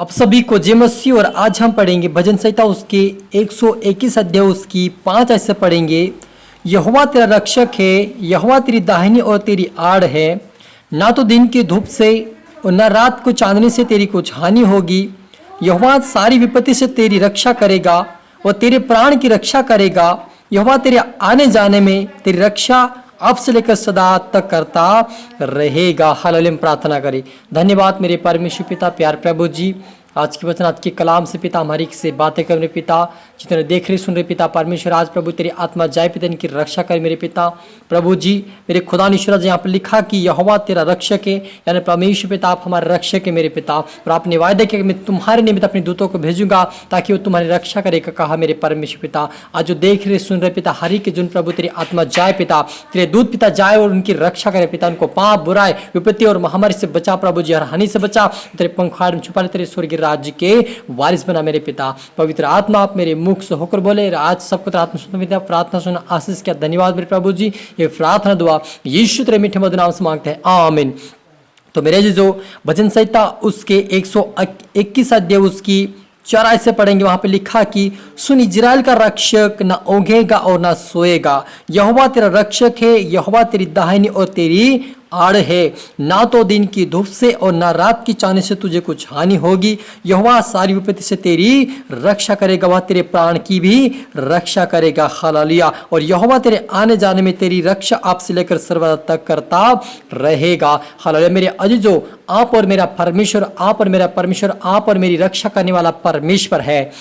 आप सभी को जय मसीह। और आज हम पढ़ेंगे भजन संहिता उसके 121 अध्याय उसकी 5 ऐसे पढ़ेंगे। यहोवा तेरा रक्षक है, यहोवा तेरी दाहिनी और तेरी आड़ है। ना तो दिन की धूप से और न रात को चांदनी से तेरी कुछ हानि होगी। यहोवा सारी विपत्ति से तेरी रक्षा करेगा और तेरे प्राण की रक्षा करेगा। यहोवा तेरे आने जाने में तेरी रक्षा अब से लेकर सदा तक करता रहेगा। हालेलुया। प्रार्थना करें। धन्यवाद मेरे परमेश्वर पिता, प्यार प्रभु जी, आज के वचन आज के कलाम से पिता हमारी से बातें कर मेरे पिता, जितने देख रहे सुन रहे पिता परमेश्वर, आज प्रभु तेरी आत्मा जाए पिता, इनकी रक्षा कर मेरे पिता प्रभु जी। मेरे खुदा ईश्वर यहाँ पर लिखा कि यहोवा तेरा रक्षक है, यानी परमेश्वर पिता आप हमारे रक्षक है मेरे पिता। और आपने वायदे किया कि मैं तुम्हारे निमित्त अपने दूतों को भेजूंगा ताकि वो तुम्हारी रक्षा करेगा, कहा मेरे परमेश्वर पिता। आज जो देख रहे सुन रहे पिता, हरि के जुन प्रभु तेरी आत्मा जाए पिता, तेरे दूत पिता जाए और उनकी रक्षा करे पिता, उनको पाप बुराई विपत्ति और महामारी से बचा प्रभु जी, हर हानि से बचा, तेरे पंखाड़ में छुपा ले, तेरे स्वर्गीय राज्य के वारिस बना मेरे पिता। पवित्र आत्मा आप मेरे मुख से होकर बोले, आज सबको आत्मा सुन प्रार्थना सुना आशीष किया। धन्यवाद मेरे प्रभु जी। ये प्रार्थना दुआ यीशु तेरे मीठे मधुर नाम से मांगते हैं, आमीन। तो मेरे जो भजन संहिता उसके 121 अध्याय उसकी 4 से पढ़ेंगे। वहां पे लिखा कि सुन इजराइल का रक्षक न ऊँघेगा और न सोएगा। यहोवा तेरा रक्षक है, यहोवा तेरी दाहिनी और तेरी आड़ है। ना तो दिन की धूप से और ना रात की चांदनी से तुझे कुछ हानि होगी। यहोवा सारी विपत्ति से तेरी रक्षा करेगा, वह तेरे प्राण की भी रक्षा करेगा। हालेलुया। और यहोवा तेरे आने जाने में तेरी रक्षा आप से लेकर सर्वदा तक करता रहेगा। हालेलुया। मेरे अजीजों, आप और मेरा परमेश्वर, आप और मेरा परमेश्वर, आप और मेरी रक्षा करने वाला परमेश्वर है।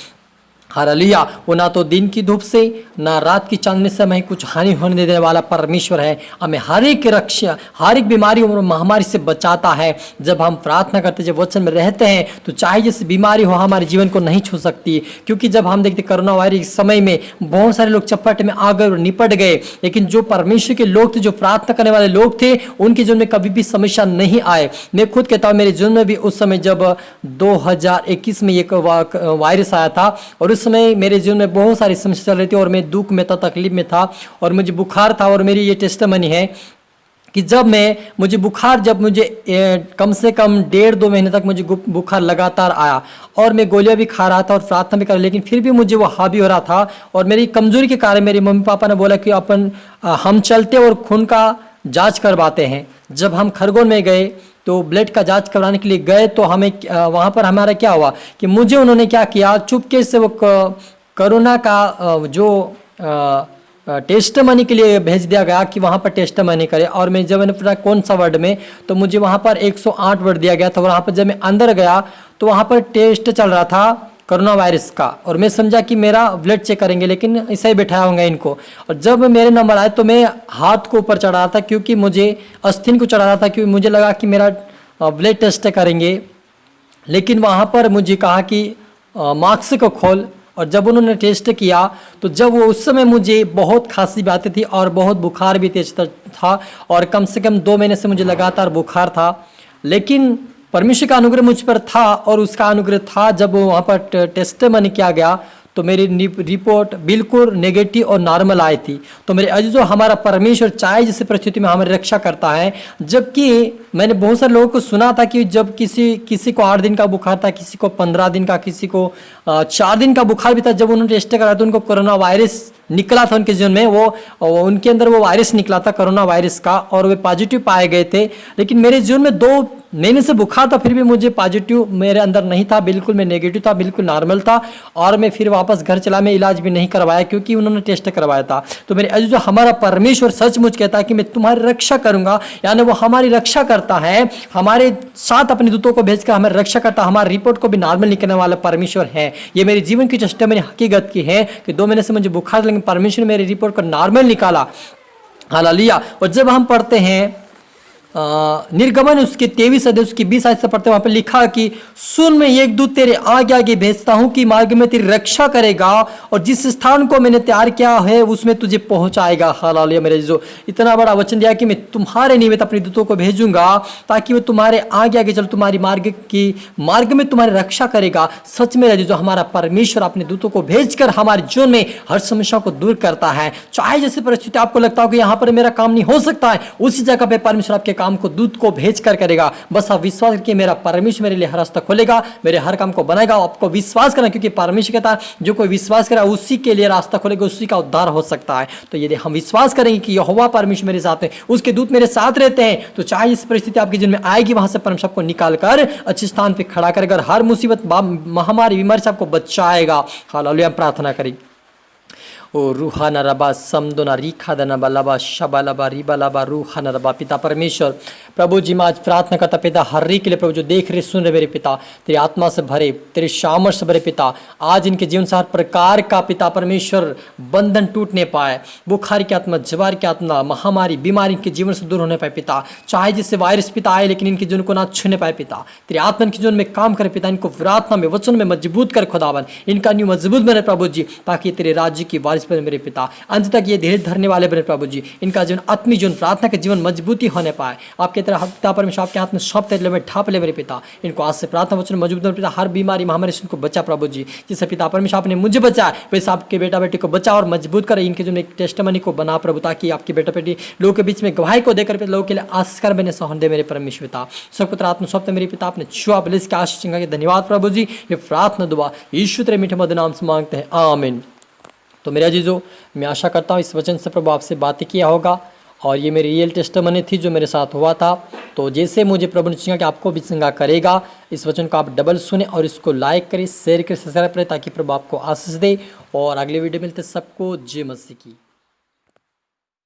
हालेलुया। वो ना तो दिन की धूप से ना रात की चांदनी से हमें कुछ हानि होने देने वाला परमेश्वर है। हमें हर एक रक्षा, हर एक बीमारी और महामारी से बचाता है। जब हम प्रार्थना करते, जब वचन में रहते हैं, तो चाहे जैसी बीमारी हो हमारे जीवन को नहीं छू सकती। क्योंकि जब हम देखते कोरोना वायरस समय में बहुत सारे लोग चप्पट में आ गए और निपट गए, लेकिन जो परमेश्वर के लोग थे, जो प्रार्थना करने वाले लोग थे, उनके जीवन में कभी भी समस्या नहीं आए। मैं खुद कहता हूँ, मेरे जीवन में भी उस समय जब 2021 में एक वायरस आया था और उस समय मेरे जीवन में बहुत सारी समस्या चल रही थी और मैं दुख में था, तकलीफ में था और मुझे बुखार था। और मेरी ये टेस्टिमनी है कि जब मुझे कम से कम 1.5-2 महीने तक मुझे बुखार लगातार आया और मैं गोलियां भी खा रहा था और प्रार्थना भी कर, लेकिन फिर भी मुझे वो हावी हो रहा था। और मेरी कमजोरी के कारण मेरे मम्मी पापा ने बोला कि हम चलते और खून का जांच करवाते हैं। जब हम खरगोन में गए तो ब्लड का जांच करवाने के लिए गए, तो हमें वहाँ पर हमारा क्या हुआ कि मुझे उन्होंने क्या किया, चुपके से वो कोरोना का जो टेस्ट मनी के लिए भेज दिया गया कि वहाँ पर टेस्ट मनी करे। और मैं जब मैंने पूछा कौन सा वार्ड में, तो मुझे वहाँ पर 108 वार्ड दिया गया था। वहाँ पर जब मैं अंदर गया तो वहाँ पर टेस्ट चल रहा था कोरोना वायरस का, और मैं समझा कि मेरा ब्लड चेक करेंगे, लेकिन ऐसा ही बैठाया होंगे इनको। और जब मेरे नंबर आए तो मैं हाथ को ऊपर चढ़ा रहा था, क्योंकि मुझे अस्थिन को चढ़ा रहा था, क्योंकि मुझे लगा कि मेरा ब्लड टेस्ट करेंगे। लेकिन वहाँ पर मुझे कहा कि मास्क को खोल। और जब उन्होंने टेस्ट किया तो जब वो उस समय मुझे बहुत खांसी भी आती थी और बहुत बुखार भी तेज था, और कम से कम 2 महीने से मुझे लगातार बुखार था। लेकिन परमेश्वर का अनुग्रह मुझ पर था, और उसका अनुग्रह था जब वहाँ पर टेस्ट मनी किया गया तो मेरी रिपोर्ट बिल्कुल नेगेटिव और नॉर्मल आई थी। तो मेरे अजीजों, हमारा परमेश्वर चाहे जिस परिस्थिति में हमारी रक्षा करता है। जबकि मैंने बहुत सारे लोगों को सुना था कि जब किसी को 8 दिन का बुखार था, किसी को 15 दिन का, किसी को 4 दिन का बुखार भी था, जब उन्होंने टेस्ट करा तो उनको कोरोना वायरस निकला था उनके जीवन में, वो उनके अंदर वो वायरस निकला था कोरोना वायरस का, और वे पॉजिटिव पाए गए थे। लेकिन मेरे जीवन में 2 महीने से बुखार था, फिर भी मुझे पॉजिटिव मेरे अंदर नहीं था, बिल्कुल मैं नेगेटिव था, बिल्कुल नॉर्मल था। और मैं फिर वापस घर चला, मैं इलाज भी नहीं करवाया क्योंकि उन्होंने टेस्ट करवाया था। तो मेरे अजीजों, हमारा परमेश्वर सचमुच कहता है कि मैं तुम्हारी रक्षा करूंगा, यानी वो हमारी रक्षा करता है, हमारे साथ अपने दूतों को भेजकर हमारी रक्षा करता है, हमारी रिपोर्ट को भी नॉर्मल निकलने वाला परमेश्वर है। ये मेरे जीवन की टेस्टिमनी हकीकत की है कि 2 महीने से मुझे बुखार, लेकिन परमेश्वर मेरी रिपोर्ट को नॉर्मल निकाला। हालेलुया। और जब हम पढ़ते हैं निर्गमन उसके 23 अध्याय उसकी 20 आयत से पढ़ते, वहां पर लिखा कि सुन, मैं एक दूत तेरे आगे आगे भेजता हूं कि मार्ग में तेरी रक्षा करेगा और जिस स्थान को मैंने तैयार किया है उसमें तुझे पहुंचाएगा। हालेलुया। मेरे जो इतना बड़ा वचन दिया कि मैं तुम्हारे निमित्त अपने दूतों को भेजूंगा ताकि वो तुम्हारे आगे आगे चल, तुम्हारी मार्ग में तुम्हारी रक्षा करेगा। सच में जो हमारा परमेश्वर अपने दूतों को भेजकर हमारे जीवन में हर समस्या को दूर करता है। चाहे जैसी परिस्थिति आपको लगता हो कि यहाँ पर मेरा काम नहीं हो सकता है, उसी जगह पे परमेश्वर आपके काम को दूत को भेज कर करेगा। बस आप विश्वास करके मेरा परमेश्वर मेरे लिए हर रास्ता खोलेगा, मेरे हर काम को बनाएगा। आपको विश्वास करना, क्योंकि परमेश्वर कहता है जो कोई विश्वास करा उसी के लिए रास्ता खोलेगा, उसी का उद्धार हो सकता है। तो यदि हम विश्वास करेंगे कि यहोवा परमेश्वर मेरे साथ है, उसके दूत मेरे साथ रहते हैं, तो चाहे इस परिस्थिति आपके जीवन में आएगी, वहां से परमेश्वर आपको निकाल कर अच्छे स्थान पे खड़ा करेगा और हर मुसीबत महामारी बीमारी से आपको बचाएगा। हालेलुया। प्रार्थना करें। ओ रूहाना रबा समदोना रीखा दना बलबा शबलबा रिबलबा रूहाना रबा। पिता परमेश्वर, प्रभु जी मैं आज प्रार्थना करता पिता हर एक के लिए प्रभु जो देख रहे सुन रहे मेरे पिता, तेरी आत्मा से भरे, तेरे सामर्थ से भरे पिता। आज इनके जीवन से हर प्रकार का पिता परमेश्वर बंधन टूटने पाए, बुखार की आत्मा, जवार की आत्मा, महामारी बीमारी इनके जीवन से दूर होने पाए पिता। चाहे जिससे वायरस पिता आए लेकिन इनके जीवन को ना छूने पाए पिता। तेरी आत्मा इनके जीवन में काम करे पिता, इनको प्रार्थना में वचन में मजबूत कर खुदावन, इनका न्यू मजबूत बने प्रभु जी, ताकि तेरे राज्य की वारिस बने मेरे पिता। अंत तक ये धीरे धरने वाले बने प्रभु जी, इनका जीवन आत्मिक जीवन प्रार्थना के जीवन मजबूती होने पाए। आपके तरह पिता परमेश्वर आपके हाथ में सब तेरे में ढाप ले मेरे पिता। इनको आज से प्रार्थना वचन मजबूत बने पिता। हर बीमारी महामारी से इनको बचा प्रभु जी, जिससे पिता परमेश्वर आपने मुझे बचाया वैसे आपके बेटा बेटी को बचा और मजबूत करे। इनके जीवन एक टेस्टमनी को बना प्रभु, ताकि आपके बेटा बेटी लोगों के बीच में गवाही को देकर लोगों के लिए आस्कर बने सहन दे मेरे परमेश्वर पिता। सब पुत्र आत्मा सब मेरे पिता आपने छुआ बलिस के आशीष के धन्यवाद प्रभु जी। ये प्रार्थना दुआ यीशु तेरे मीठे मधुर नाम से मांगते हैं, आमीन। तो मेरे अजीजों, मैं आशा करता हूँ इस वचन से प्रभु आपसे बातें किया होगा और ये मेरी रियल टेस्टमनी थी जो मेरे साथ हुआ था। तो जैसे मुझे प्रभु ने चिंगा कि आपको भी चिंगा करेगा, इस वचन को आप डबल सुने और इसको लाइक करें, शेयर करें, सब्सक्राइब करें, ताकि प्रभु आपको आशीष दे। और अगले वीडियो मिलते सबको जय मसीह की।